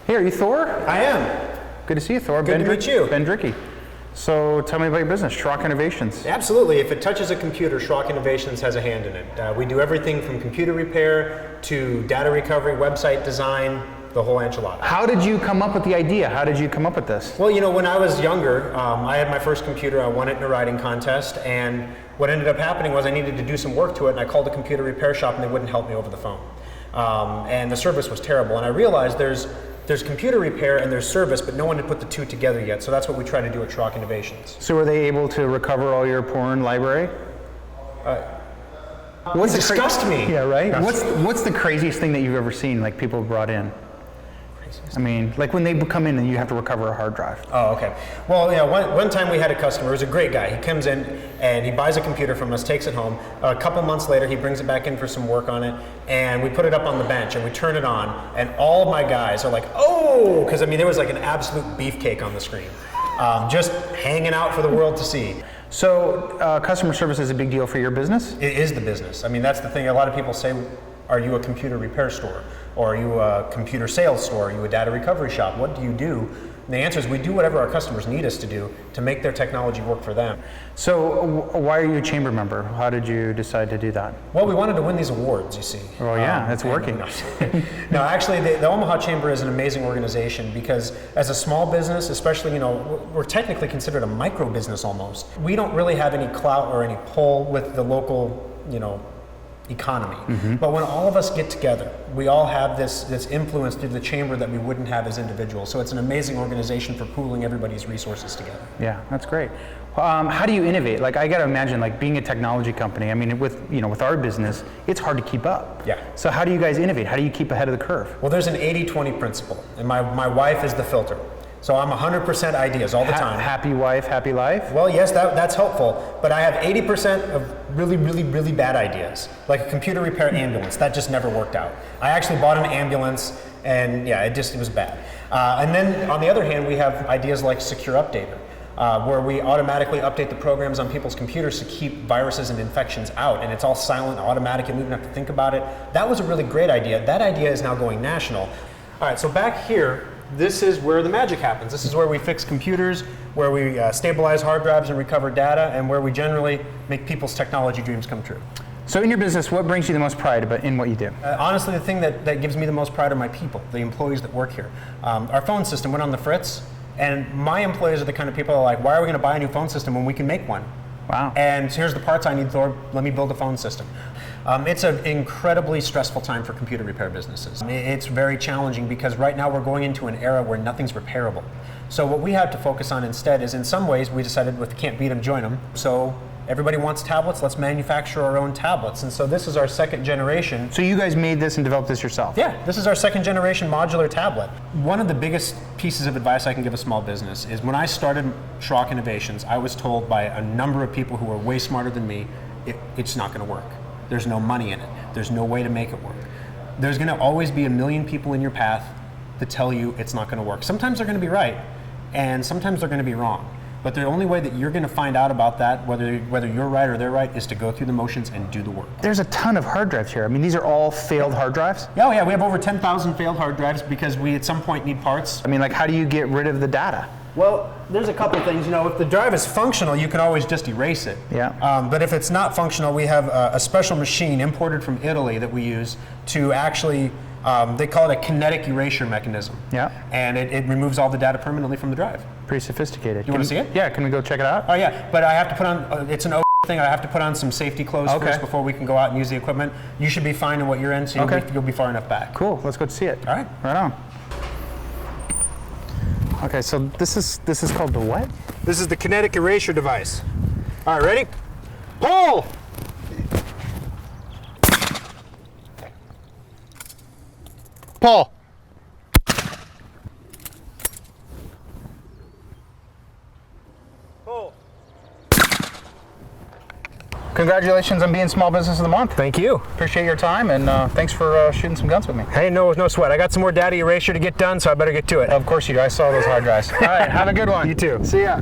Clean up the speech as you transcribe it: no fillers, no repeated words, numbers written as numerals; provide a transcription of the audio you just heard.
Hey, are you Thor? I am. Good to see you, Thor. Good to meet you. Ben Drickey. So tell me about your business, Schrock Innovations. Absolutely. If it touches a computer, Schrock Innovations has a hand in it. We do everything from computer repair to data recovery, website design, the whole enchilada. How did you come up with the idea? How did you come up with this? Well, you know, when I was younger, I had my first computer. I won it in a writing contest, and what ended up happening was I needed to do some work to it, and I called a computer repair shop, and they wouldn't help me over the phone. And the service was terrible, and I realized there's computer repair and there's service, but no one had put the two together yet, so that's what we try to do at Schrock Innovations. So were they able to recover all your porn library? What's disgust me? Yeah, right? What's the craziest thing that you've ever seen, like people brought in? I mean, like when they come in and you have to recover a hard drive. Oh, okay. Well, you know, one time we had a customer, he was a great guy. He comes in and he buys a computer from us, takes it home. A couple months later, he brings it back in for some work on it, and we put it up on the bench and we turn it on, and all of my guys are like, oh, because I mean, there was like an absolute beefcake on the screen, just hanging out for the world to see. So customer service is a big deal for your business? It is the business. I mean, that's the thing. A lot of people say, are you a computer repair store? Or are you a computer sales store? Are you a data recovery shop? What do you do? And the answer is we do whatever our customers need us to do to make their technology work for them. So why are you a chamber member? How did you decide to do that? Well, we wanted to win these awards, you see. Well, yeah, it's working. No, actually, the Omaha Chamber is an amazing organization because as a small business, especially, you know, we're technically considered a micro business almost. We don't really have any clout or any pull with the local, you know, economy. But when all of us get together, we all have this influence through the chamber that we wouldn't have as individuals. So it's an amazing organization for pooling everybody's resources together. Yeah, that's great. How do you innovate? Like, I got to imagine, like being a technology company. I mean, with our business, it's hard to keep up. Yeah. So how do you guys innovate? How do you keep ahead of the curve? Well, there's an 80-20 principle, and my wife is the filter. So I'm 100% ideas all the time. Happy wife, happy life? Well, yes, that's helpful, but I have 80% of really, really, really bad ideas, like a computer repair ambulance. That just never worked out. I actually bought an ambulance, and yeah, it was bad. And then on the other hand, we have ideas like Secure Updater, where we automatically update the programs on people's computers to keep viruses and infections out, and it's all silent, automatic, and we don't have to think about it. That was a really great idea. That idea is now going national. All right, so back here, this is where the magic happens. This is where we fix computers, where we stabilize hard drives and recover data, and where we generally make people's technology dreams come true. So in your business, what brings you the most pride in what you do? Honestly, the thing that gives me the most pride are my people, the employees that work here. Our phone system went on the fritz, and my employees are the kind of people that are like, why are we going to buy a new phone system when we can make one? Wow. And here's the parts I need, Thor, let me build a phone system. It's an incredibly stressful time for computer repair businesses. It's very challenging because right now we're going into an era where nothing's repairable. So what we have to focus on instead is, in some ways, we decided with can't beat them, join them. So everybody wants tablets, let's manufacture our own tablets. And so this is our second generation. So you guys made this and developed this yourself? Yeah, this is our second generation modular tablet. One of the biggest pieces of advice I can give a small business is when I started Schrock Innovations, I was told by a number of people who were way smarter than me, it's not going to work. There's no money in it. There's no way to make it work. There's going to always be a million people in your path that tell you it's not going to work. Sometimes they're going to be right, and sometimes they're going to be wrong. But the only way that you're going to find out about that, whether you're right or they're right, is to go through the motions and do the work. There's a ton of hard drives here. I mean, these are all failed hard drives? Oh yeah, we have over 10,000 failed hard drives because we at some point need parts. I mean, like, how do you get rid of the data? Well, there's a couple things. You know, if the drive is functional, you can always just erase it. Yeah. But if it's not functional, we have a special machine imported from Italy that we use to actually, they call it a kinetic erasure mechanism. Yeah. And it removes all the data permanently from the drive. Pretty sophisticated. You want to see it? Yeah, can we go check it out? Oh yeah, but I have to put on, it's an thing, I have to put on some safety clothes first before we can go out and use the equipment. You should be fine in what you're in, so you'll be far enough back. Cool, let's go see it. All right. Right on. Okay, so this is called the what? This is the kinetic erasure device. All right, ready? Pull! Pull. Pull. Congratulations on being Small Business of the Month. Thank you. Appreciate your time, and thanks for shooting some guns with me. Hey, no sweat. I got some more data erasure to get done, so I better get to it. Of course you do. I saw those hard drives. All right, have a good one. You too. See ya.